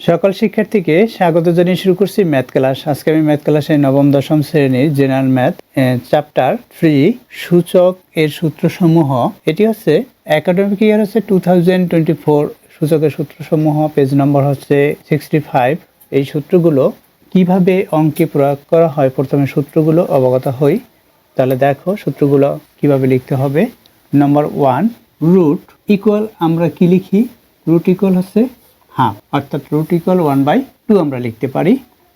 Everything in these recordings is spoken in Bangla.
সকল শিক্ষার্থীকে স্বাগত জানিয়ে শুরু করছি ম্যাথ ক্লাস। আজকে আমি ম্যাথ ক্লাসে নবম দশম শ্রেণীর জেনারেল ম্যাথ চ্যাপ্টার 3 সূচক এর সূত্রসমূহ। এটি হচ্ছে একাডেমিক ইয়ার হচ্ছে 2024 সূচকের সূত্রসমূহ, পেজ নম্বর হচ্ছে 65। এই সূত্রগুলো কিভাবে অঙ্কে প্রয়োগ করা হয় প্রথমে সূত্রগুলো অবগত হই। তাহলে দেখো সূত্রগুলো কিভাবে লিখতে হবে। নম্বর 1, রুট ইকুয়াল আমরা কি লিখি? রুট ইকুয়াল হচ্ছে হাফ, অর্থাৎ রুট ইকুয়াল 1/2 আমরা লিখতে পারি।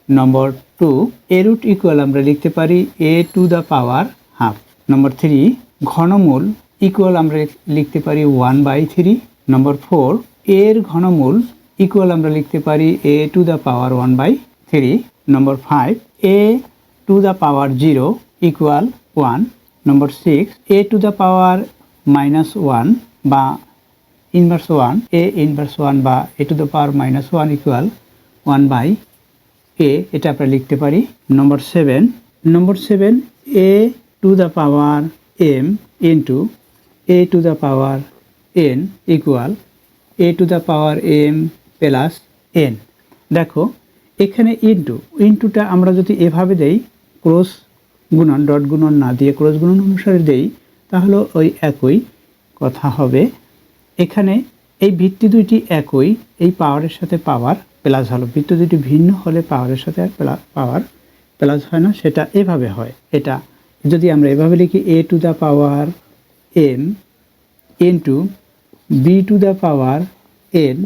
নম্বর 2, এ রুট ইকুয়াল আমরা লিখতে পারি a to the power half. Number 3, ঘনমূল ইকুয়াল আমরা লিখতে পারি 1/3। নম্বর 4, এর ঘনমূল ইকুয়াল আমরা লিখতে পারি a to the power 1/3। Number 5, a to the power 0 equal 1। Number 6, a to the পাওয়ার -1 বা ইনভার্স 1, a ইনভার্স 1 বা a to the power -1 equal 1/a, এটা আমরা লিখতে পারি। নম্বর 7, a to the power m into a to the power n equal a to the power m plus n। দেখো এখানে ইন্টুটা আমরা যদি এভাবে দেই, ক্রস গুণন, ডট গুণন না দিয়ে ক্রস গুণন অনুসারে দেই, তাহলে ওই একই কথা হবে। এখানে এই ভিত্তি দুইটি একই, এই পাওয়ারের সাথে পাওয়ার প্লাস হলো। ভিত্তি দুইটি ভিন্ন হলে পাওয়ারের সাথে আর পাওয়ার প্লাস হয় না, সেটা এভাবে হয়। এটা যদি আমরা এভাবে লিখি a to the power m into b to the power n,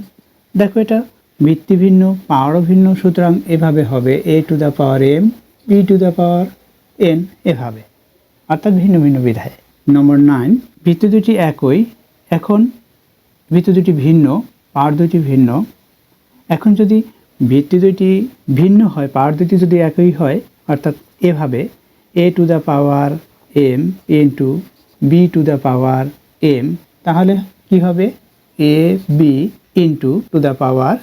দেখো এটা ভিত্তি ভিন্ন, পাওয়ারও ভিন্ন, সুতরাং এভাবে হবে a to the power m b to the power n, এভাবে, অর্থাৎ ভিন্ন ভিন্ন বিধায়। নম্বর 9, ভিত্তি দুটি একই, এখন ভিত্তি দুটি ভিন্ন, পাওয়ার দুটি ভিন্ন। এখন যদি ভিত্তি দুটি ভিন্ন হয়, পাওয়ার দুটি যদি একই হয়, অর্থাৎ এভাবে a to the power m into b to the power m, তাহলে কি হবে a b into to the power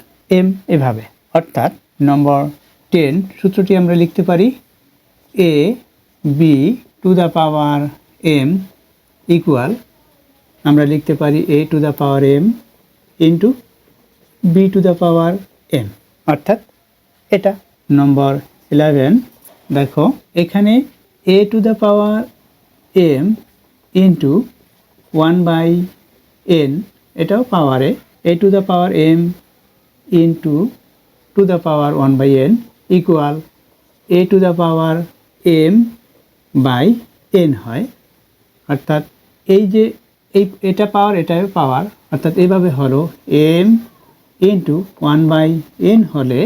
m, এভাবে। অর্থাৎ নম্বর 10 সূত্রটি আমরা লিখতে পারি a b to the power m equal আমরা লিখতে পারি a to the power m into b to the power m, অর্থাৎ এটা। নম্বর 11, দেখো এখানে a to the power m into 1/n, এটাও পাওয়ারে, a to the power m into to the power 1/n equal a to the power m by n হয়। অর্থাৎ এই যে এটা পাওয়ার, এটাও পাওয়ার, অর্থাৎ এইভাবে হলো m ইন্টু 1/n হলে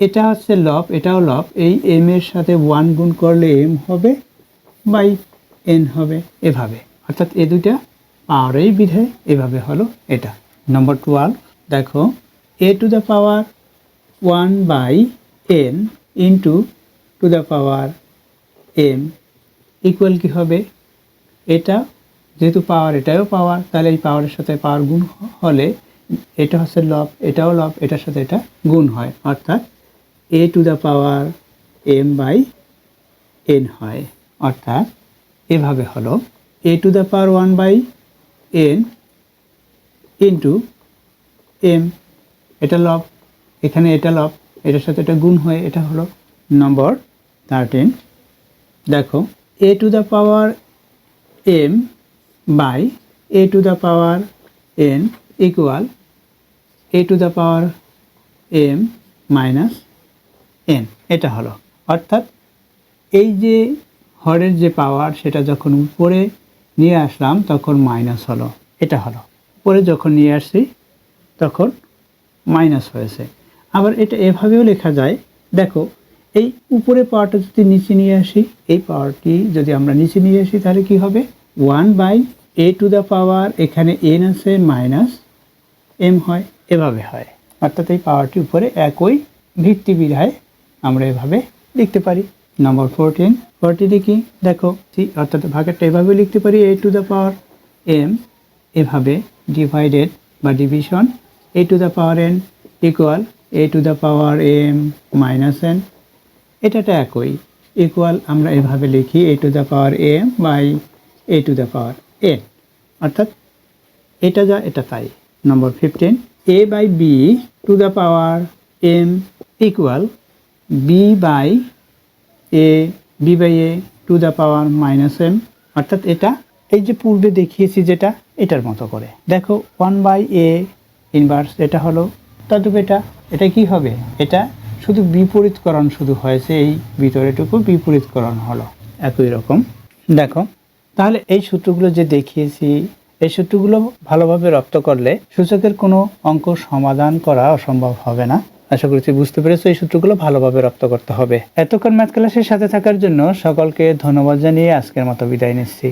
এটা হচ্ছে লব, এটাও লব, এই m এর সাথে 1 গুণ করলে m হবে বাই n হবে, এভাবে। অর্থাৎ এই দুইটা পাওয়ারেই বিধায় এভাবে হলো এটা। নম্বর 12, দেখো a to the power 1/n into to the power m equal কি হবে? এটা যেহেতু পাওয়ার, এটাও পাওয়ার, তাহলে এই পাওয়ারের সাথে পাওয়ার গুণ হলে এটা হচ্ছে লব, এটাও লব, এটার সাথে এটা গুণ হয়, অর্থাৎ a to the power m by n হয়। অর্থাৎ এভাবে হলো a to the power 1/n into m, এটা লব, এখানে এটা লব, এটার সাথে এটা গুণ হয়ে এটা হলো। নম্বর 13, দেখো a to the power m by a to the power n equal a to the power m minus n, এটা হলো। অর্থাৎ এই যে হরের যে পাওয়ার, সেটা যখন উপরে নিয়ে আসলাম তখন মাইনাস হলো, এটা হলো। উপরে যখন নিয়ে আসছি তখন মাইনাস হয়েছে। আবার এটা এভাবেও লেখা যায়, দেখো এই উপরে পাওয়ারটা যদি নিচে নিয়ে আসি, এই পাওয়ারটি যদি আমরা নিচে নিয়ে আসি, তাহলে কি হবে 1/a টু দ্য পাওয়ার, এখানে n আছে মাইনাস m হয়, এভাবে হয়। অর্থাৎ এই পাওয়ারটি উপরে একই, ভিত্তি বিধায় আমরা এভাবে লিখতে পারি। নম্বর 14 কি দেখো, অর্থাৎ ভাগেরটা এভাবে লিখতে পারি a to the power m, এভাবে ডিভাইডেড বা division a to the power n equal a to the power m minus n, এটা একই, ইকুয়াল আমরা এভাবে লিখি a to the power m by a to the power n, অর্থাৎ এটা যা এটা তাই। Number 15, a by b to the power m equal b by a to the power minus m, অর্থাৎ এটা এই যে পূর্বে দেখিয়েছি যেটা এটার মতো করে দেখো 1/a ইনভার্স এটা হলো, তদ্রূপ এটা কি হবে, এটা শুধু বিপরীতকরণ শুধু হয়েছে, এই ভিতরেটুকু বিপরীতকরণ হলো একই রকম। দেখো তাহলে এই সূত্রগুলো যে দেখিয়েছি, এই সূত্রগুলো ভালোভাবে রপ্ত করলে সূচকের কোনো অঙ্ক সমাধান করা অসম্ভব হবে না। আশা করছি বুঝতে পেরেছো, এই সূত্রগুলো ভালোভাবে রপ্ত করতে হবে। এতক্ষণ ম্যাথ ক্লাসের সাথে থাকার জন্য সকলকে ধন্যবাদ জানিয়ে আজকের মতো বিদায় নিচ্ছি।